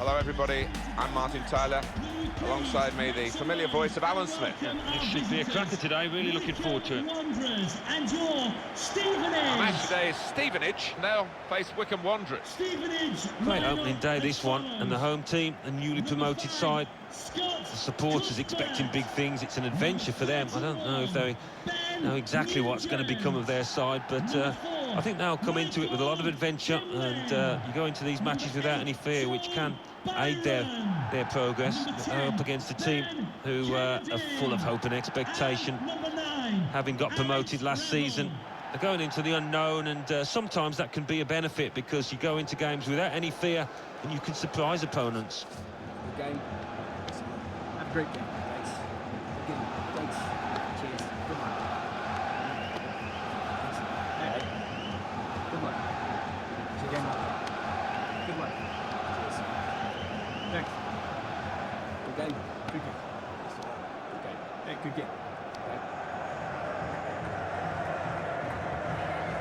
Hello everybody, I'm Martin Tyler. Alongside me, the familiar voice of Alan Smith. It should be a cracker today, really looking forward to it. And your Stevenage. Our match today is Stevenage, and they'll face Wycombe Wanderers. Great opening day this one, and the home team, the newly promoted side. The supporters expecting big things. It's an adventure for them. I don't know if they know exactly what's going to become of their side, but I think they'll come into it with a lot of adventure, and you go into these matches without any fear, which can aid their progress. They're up against a team who are full of hope and expectation, having got promoted last season. They're going into the unknown, and sometimes that can be a benefit, because you go into games without any fear and you can surprise opponents. Good game. Have a great game, guys. Good game. Thanks. Cheers. Good luck. Thanks. Hey. Good luck. Good game. Good luck. Cheers. Thanks. Good game. Good game. Good game. Hey, good game.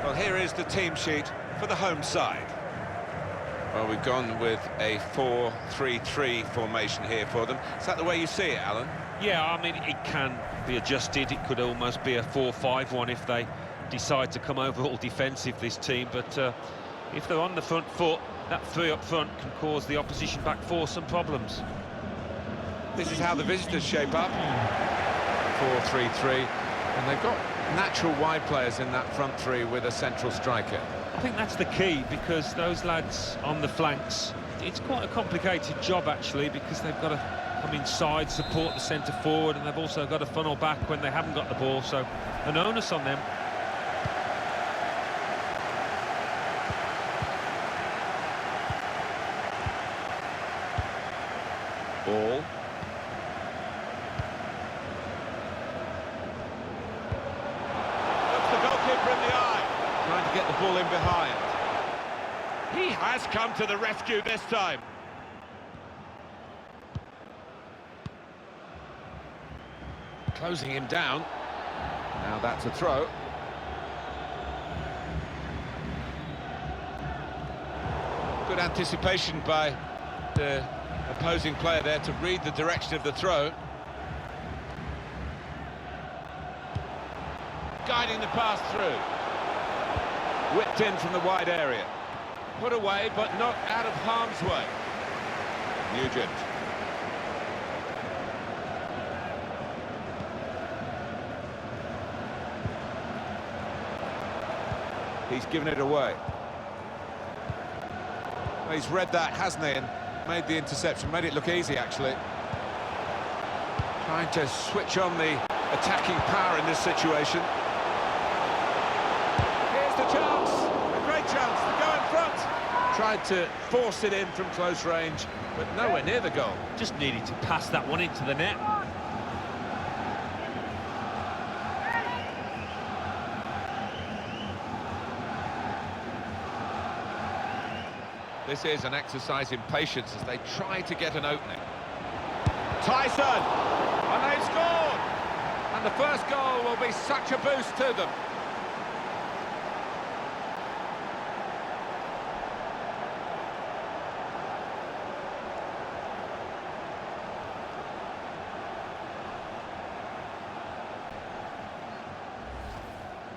Well, here is the team sheet for the home side. Well, we've gone with a 4-3-3 formation here for them. Is that the way you see it, Alan? Yeah, I mean, it can be adjusted. It could almost be a 4-5-1 if they decide to come over all defensive, this team. But if they're on the front foot, that three up front can cause the opposition back four some problems. This is how the visitors shape up. 4-3-3. And they've got natural wide players in that front three with a central striker. I think that's the key, because those lads on the flanks, it's quite a complicated job actually, because they've got to come inside, support the centre forward, and they've also got to funnel back when they haven't got the ball, so an onus on them. Ball. Looks the goalkeeper in the eye. Trying to get the ball in behind. He has come to the rescue this time. Closing him down. Now that's a throw. Good anticipation by the opposing player there to read the direction of the throw. Guiding the pass through. Whipped in from the wide area. Put away, but not out of harm's way. Nugent. He's given it away. Well, he's read that, hasn't he, and made the interception, made it look easy, actually. Trying to switch on the attacking power in this situation. Here's the chance, a great chance to go in front. Tried to force it in from close range, but nowhere near the goal. Just needed to pass that one into the net. This is an exercise in patience as they try to get an opening. Tyson! And they've scored! And the first goal will be such a boost to them.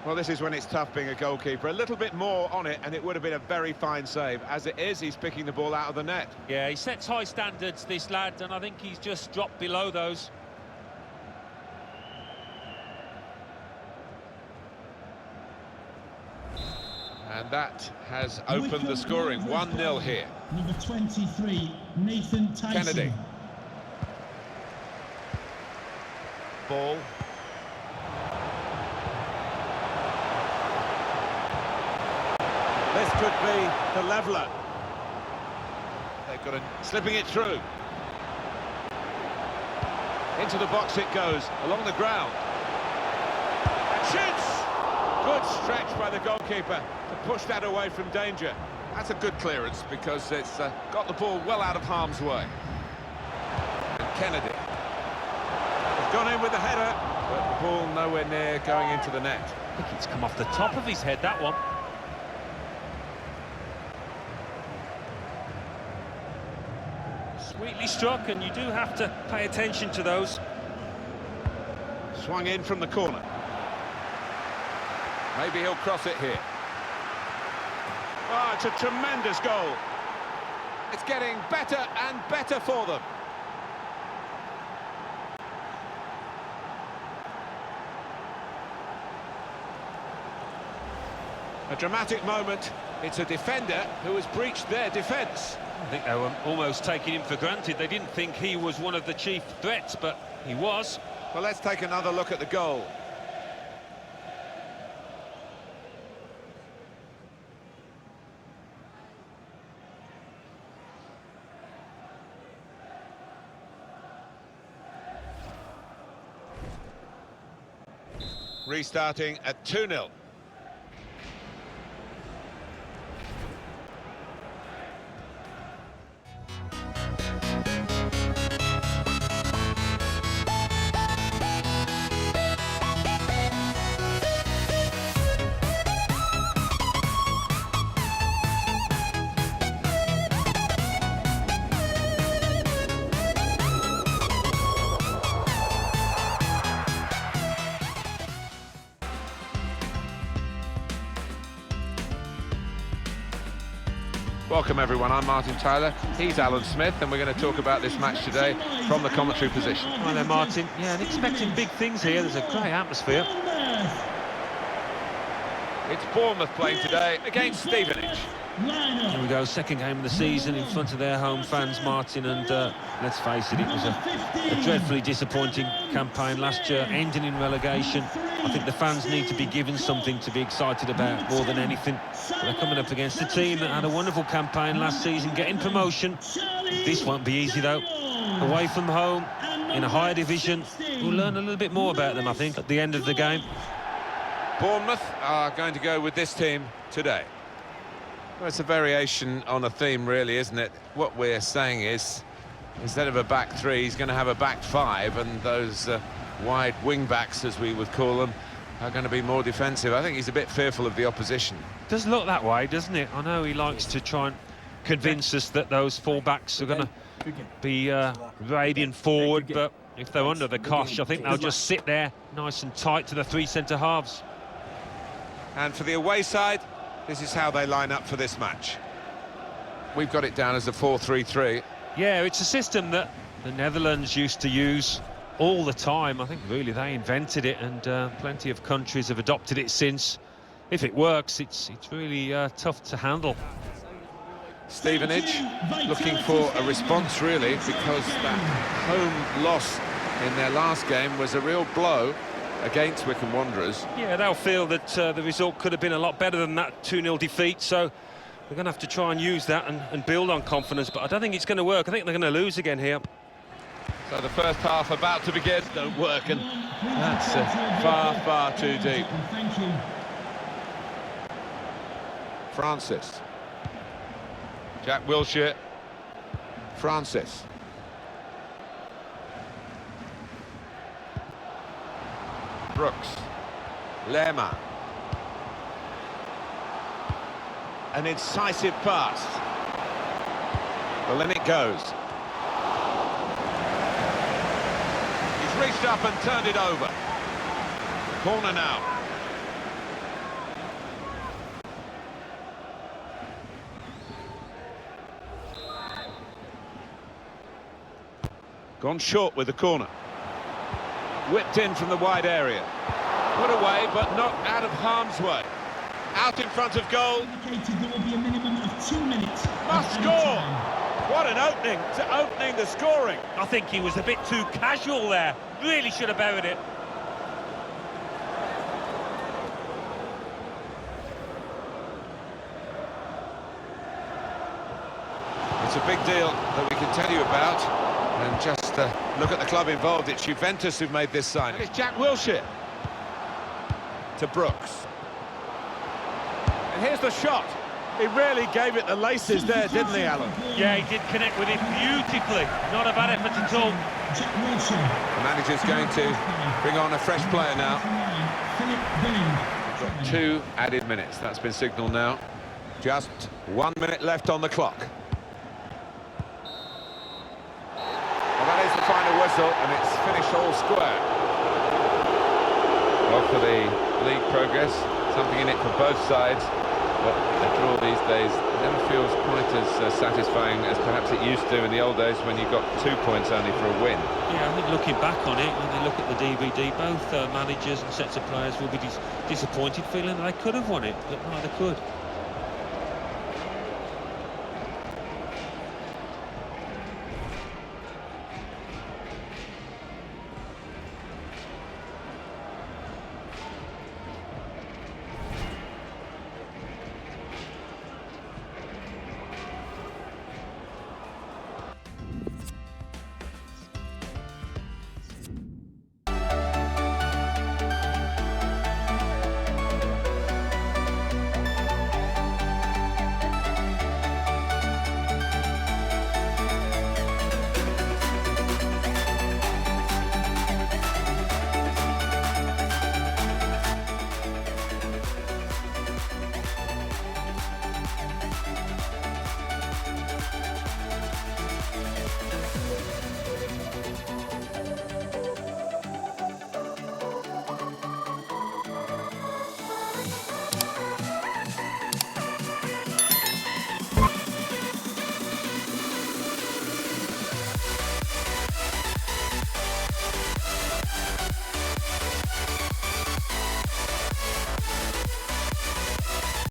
Well, this is when it's tough being a goalkeeper. A little bit more on it, and it would have been a very fine save. As it is, he's picking the ball out of the net. Yeah, he sets high standards, this lad, and I think he's just dropped below those. And that has opened the scoring. 1-0 here. Number 23, Nathan Tyson. Kennedy. Ball. This could be the leveller. They've got slipping it through. Into the box it goes, along the ground. And shoots! Good stretch by the goalkeeper to push that away from danger. That's a good clearance, because it's got the ball well out of harm's way. And Kennedy has gone in with the header, but the ball nowhere near going into the net. I think it's come off the top of his head, that one. struck, and you do have to pay attention to those. Swung in from the corner. Maybe he'll cross it here. Oh, it's a tremendous goal. It's getting better and better for them. A dramatic moment. It's a defender who has breached their defence. I think they were almost taking him for granted. They didn't think he was one of the chief threats, but he was. Well, let's take another look at the goal. Restarting at 2-0. Welcome everyone, I'm Martin Tyler, he's Alan Smith, and we're going to talk about this match today from the commentary position. Hi there, Martin. Yeah, and expecting big things here. There's a great atmosphere. It's Bournemouth playing today against Stevenage. Here we go, second game of the season in front of their home fans, Martin, and let's face it, it was a dreadfully disappointing campaign last year, ending in relegation. I think the fans need to be given something to be excited about more than anything. But they're coming up against a team that had a wonderful campaign last season, getting promotion. This won't be easy, though. Away from home, in a higher division. We'll learn a little bit more about them, I think, at the end of the game. Bournemouth are going to go with this team today. Well, it's a variation on a theme, really, isn't it? What we're saying is, instead of a back three, he's going to have a back five, and those wide wing-backs, as we would call them, are going to be more defensive. I think he's a bit fearful of the opposition. Does look that way, doesn't it? I know he likes to try and convince us that those full-backs are going to be radiant forward, but if they're under the cosh, I think they'll just sit there nice and tight to the three centre-halves. And for the away side, this is how they line up for this match. We've got it down as a 4-3-3. Yeah, it's a system that the Netherlands used to use all the time. I think really they invented it, and plenty of countries have adopted it since. If it works, it's really tough to handle. Stevenage looking for a response, really, because that home loss in their last game was a real blow against Wycombe Wanderers. Yeah, they'll feel that the result could have been a lot better than that 2-0 defeat, so they're going to have to try and use that and build on confidence, but I don't think it's going to work. I think they're going to lose again here. So the first half about to begin. Don't work, and that's far, far too deep. Thank you. Francis. Jack Wilshere. Francis. Brooks. Lerma. An incisive pass. Well, in it goes. He's reached up and turned it over. Corner now. Gone short with the corner. Whipped in from the wide area. Put away, but not out of harm's way. Out in front of goal. Indicated there will be a minimum of 2 minutes. Must score! What an opening to opening the scoring. I think he was a bit too casual there. Really should have buried it. It's a big deal that we can tell you about. And just look at the club involved. It's Juventus who've made this sign. It's Jack Wilshere to Brooks. And here's the shot. He really gave it the laces there, didn't he, Alan? Yeah, he did connect with it beautifully. Not a bad effort at all. The manager's going to bring on a fresh player now. Got 2 added minutes. That's been signalled now. Just 1 minute left on the clock. whistle, and it's finished all square. Well, for the league progress, something in it for both sides, but a draw these days never feels quite as satisfying as perhaps it used to in the old days when you got 2 points only for a win. Yeah, I think looking back on it, when they look at the DVD, both managers and sets of players will be disappointed, feeling that they could have won it, but neither could.